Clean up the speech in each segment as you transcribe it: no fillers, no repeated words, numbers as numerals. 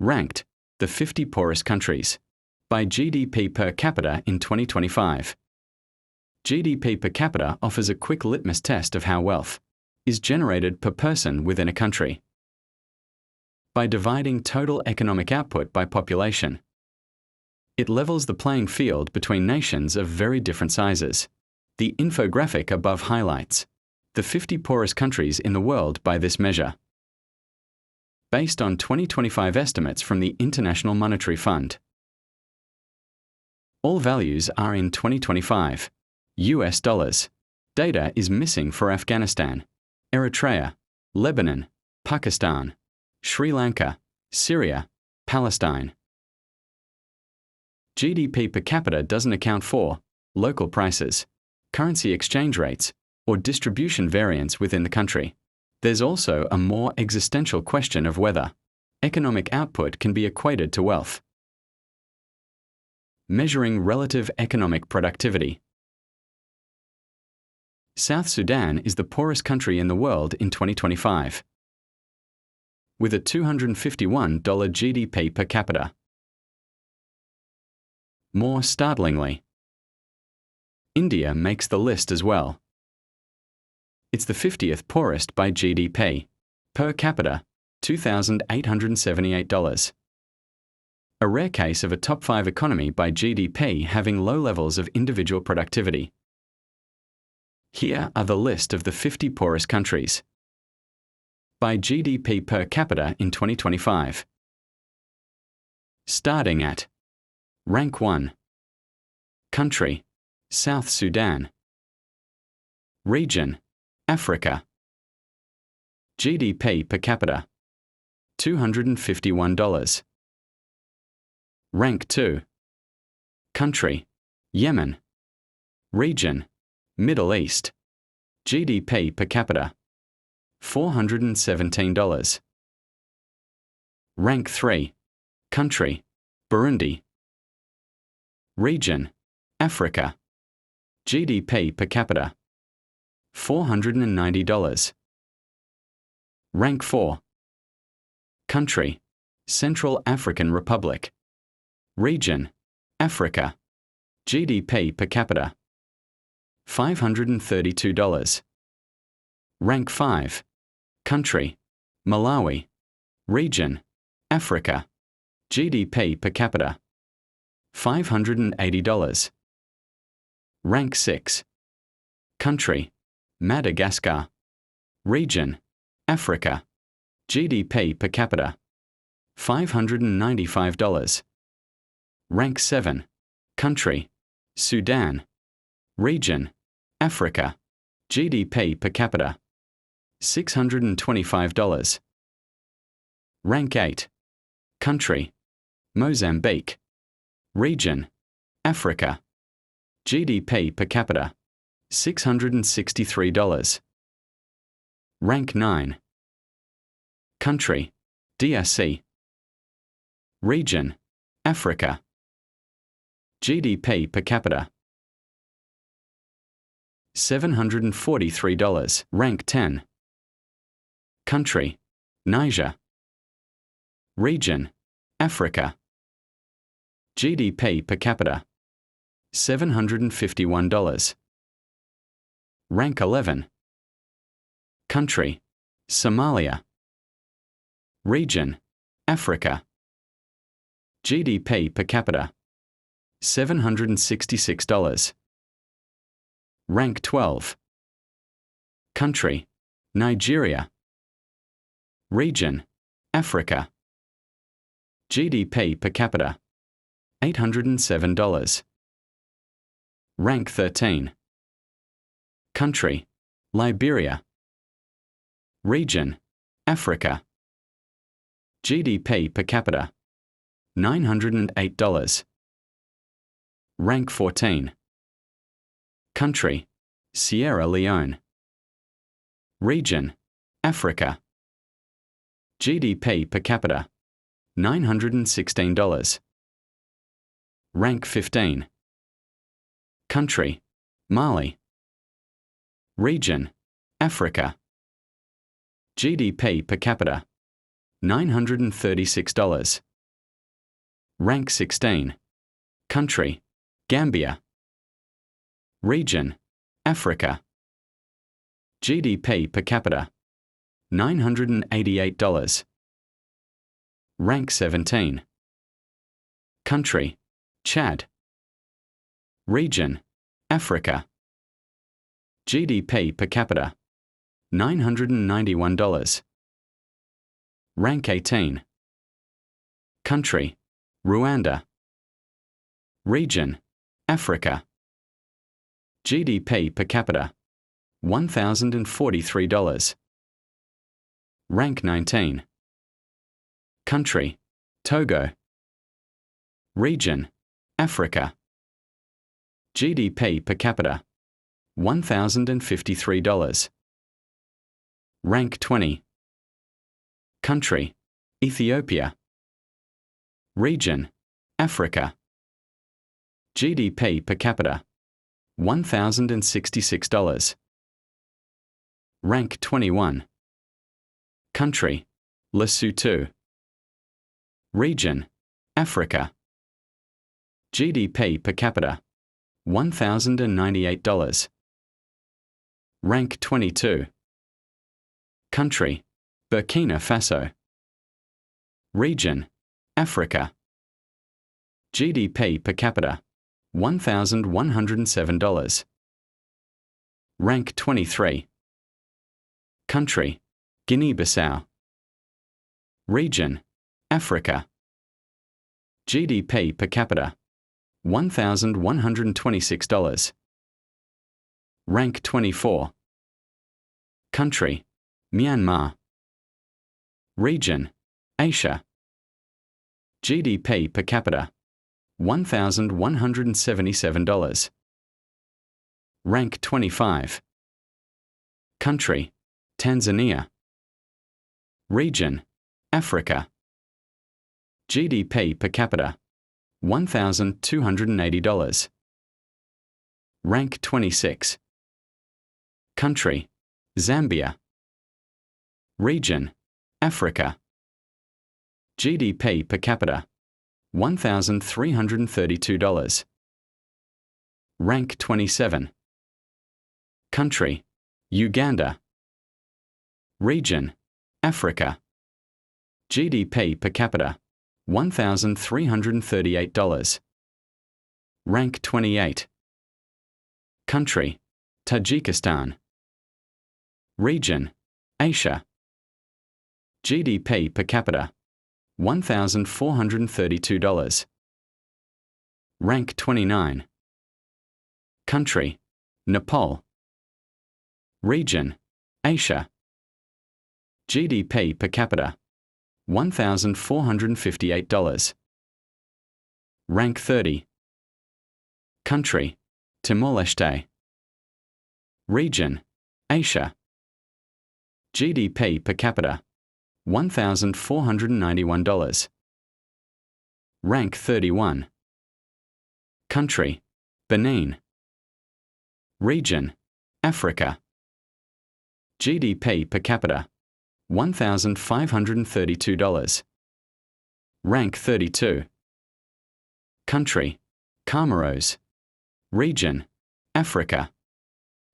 Ranked, the 50 poorest countries. By GDP per capita in 2025. GDP per capita offers a quick litmus test of how wealth is generated per person within a country. By dividing total economic output by population, it levels the playing field between nations of very different sizes. The infographic above highlights the 50 poorest countries in the world by this measure. Based on 2025 estimates from the International Monetary Fund. All values are in 2025. US dollars. Data is missing for Afghanistan, Eritrea, Lebanon, Pakistan, Sri Lanka, Syria, Palestine. GDP per capita doesn't account for local prices, currency exchange rates, or distribution variance within the country. There's also a more existential question of whether economic output can be equated to wealth. Measuring relative economic productivity. South Sudan is the poorest country in the world in 2025, with a $251 GDP per capita. More startlingly, India makes the list as well. It's the 50th poorest by GDP, per capita, $2,878. A rare case of a top 5 economy by GDP having low levels of individual productivity. Here are the list of the 50 poorest countries by GDP per capita in 2025. Starting at Rank 1. Country, South Sudan. Region, Africa. GDP per capita, $251. Rank 2. Country, Yemen. Region, Middle East. GDP per capita, $417. Rank 3. Country, Burundi. Region, Africa. GDP per capita, $490. Rank 4. Country, Central African Republic. Region, Africa. GDP per capita, $532. Rank 5. Country, Malawi. Region, Africa. GDP per capita, $580. Rank 6. Country, Madagascar. Region, Africa. GDP per capita, $595. Rank 7. Country, Sudan. Region, Africa. GDP per capita, $625. Rank 8. Country, Mozambique. Region, Africa. GDP per capita, $663. Rank 9. Country, DRC. Region, Africa. GDP per capita, $743. Rank 10. Country, Niger. Region, Africa. GDP per capita, $751. Rank 11. Country, Somalia. Region, Africa. GDP per capita, $766. Rank 12. Country, Nigeria. Region, Africa. GDP per capita, $807. Rank 13. Country, Liberia. Region, Africa. GDP per capita, $908. Rank 14. Country, Sierra Leone. Region, Africa. GDP per capita, $916. Rank 15. Country, Mali. Region, Africa. GDP per capita, $936. Rank 16. Country: Gambia. Region: Africa. GDP per capita: $988. Rank 17. Country: Chad. Region: Africa. GDP per capita: $991. Rank 18. Country: Rwanda. Region: Africa. GDP per capita: $1,043. Rank 19. Country: Togo. Region: Africa. GDP per capita: $1,053. Rank 20. Country: Ethiopia. Region: Africa. GDP per capita: $1,066. Rank 21. Country: Lesotho. Region: Africa. GDP per capita: $1,098. Rank 22. Country: Burkina Faso. Region: Africa. GDP per capita: $1,107. Rank 23. Country: Guinea-Bissau. Region: Africa. GDP per capita: $1,126. Rank 24. Country: Myanmar. Region: Asia. GDP per capita: $1,177. Rank 25. Country: Tanzania. Region: Africa. GDP per capita: $1,280. Rank 26. Country: Zambia. Region: Africa. GDP per capita: $1,332. Rank 27. Country: Uganda. Region: Africa. GDP per capita: $1,338. Rank 28. Country: Tajikistan. Region: Asia. GDP per capita: $1,432. Rank 29. Country: Nepal. Region: Asia. GDP per capita: $1,458. Rank 30. Country: Timor-Leste. Region: Asia. GDP per capita: $1,491. Rank 31. Country: Benin. Region: Africa. GDP per capita: $1,532. Rank 32. Country: Comoros. Region: Africa.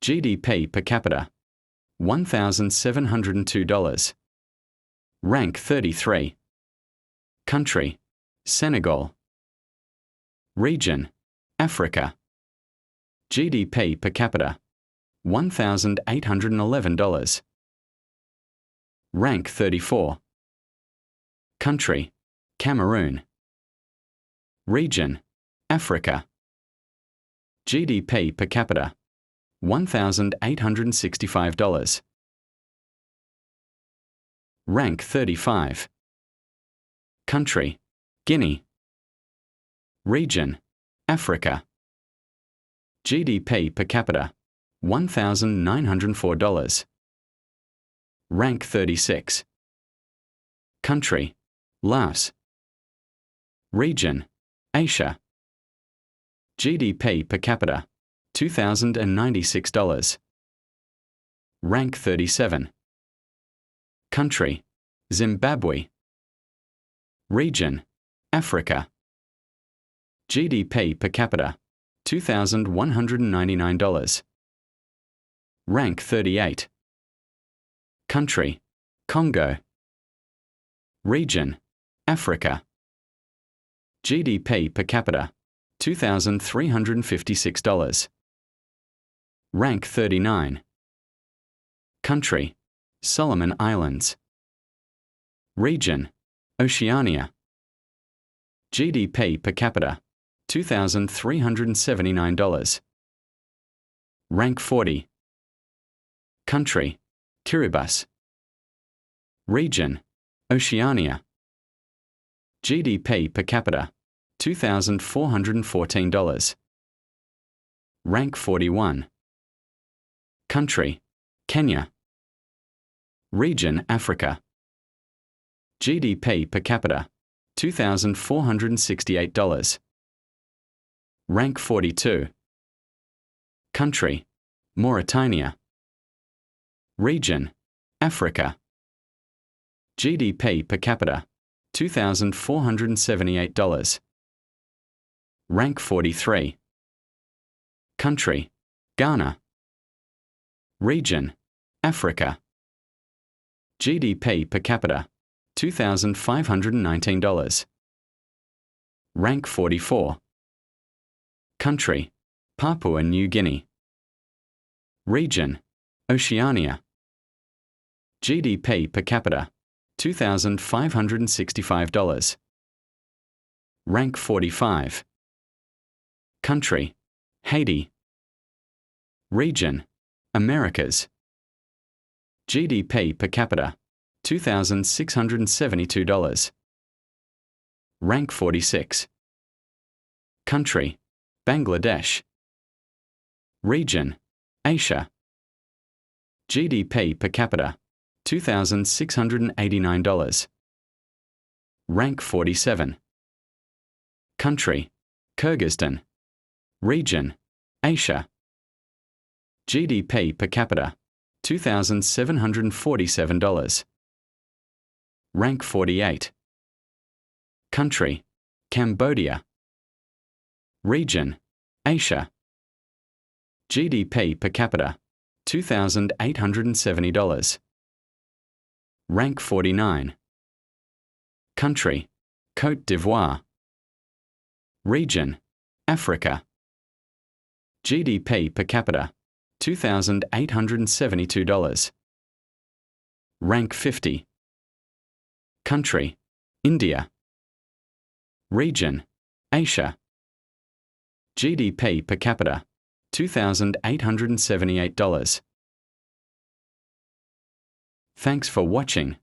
GDP per capita: $1,702. Rank 33. Country: Senegal. Region: Africa. GDP per capita: $1,811. Rank 34. Country: Cameroon. Region: Africa. GDP per capita: $1,865. Rank 35. Country: Guinea. Region: Africa. GDP per capita: $1,904. Rank 36. Country: Laos. Region: Asia. GDP per capita: $2,096. Rank 37. Country: Zimbabwe. Region: Africa. GDP per capita, $2,199. Rank 38. Country, Congo. Region, Africa. GDP per capita, $2,356. Rank 39. Country, Solomon Islands. Region, Oceania. GDP per capita, $2,379. Rank 40. Country, Kiribati. Region, Oceania. GDP per capita, $2,414. Rank 41. Country, Kenya. Region, Africa. GDP per capita, $2,468. Rank 42. Country, Mauritania. Region, Africa. GDP per capita, $2,478. Rank 43. Country, Ghana. Region, Africa. GDP per capita, $2,519. Rank 44. Country, Papua New Guinea. Region, Oceania. GDP per capita, $2,565. Rank 45. Country, Haiti. Region, Americas. GDP per capita, $2,672. Rank 46. Country, Bangladesh. Region, Asia. GDP per capita, $2,689. Rank 47. Country, Kyrgyzstan. Region, Asia. GDP per capita, $2,747. Rank 48. Country, Cambodia. Region, Asia. GDP per capita, $2,870. Rank 49. Country, Côte d'Ivoire. Region, Africa. GDP per capita, $2,872. Rank 50. Country, India. Region, Asia. GDP per capita, $2,878. Thanks for watching.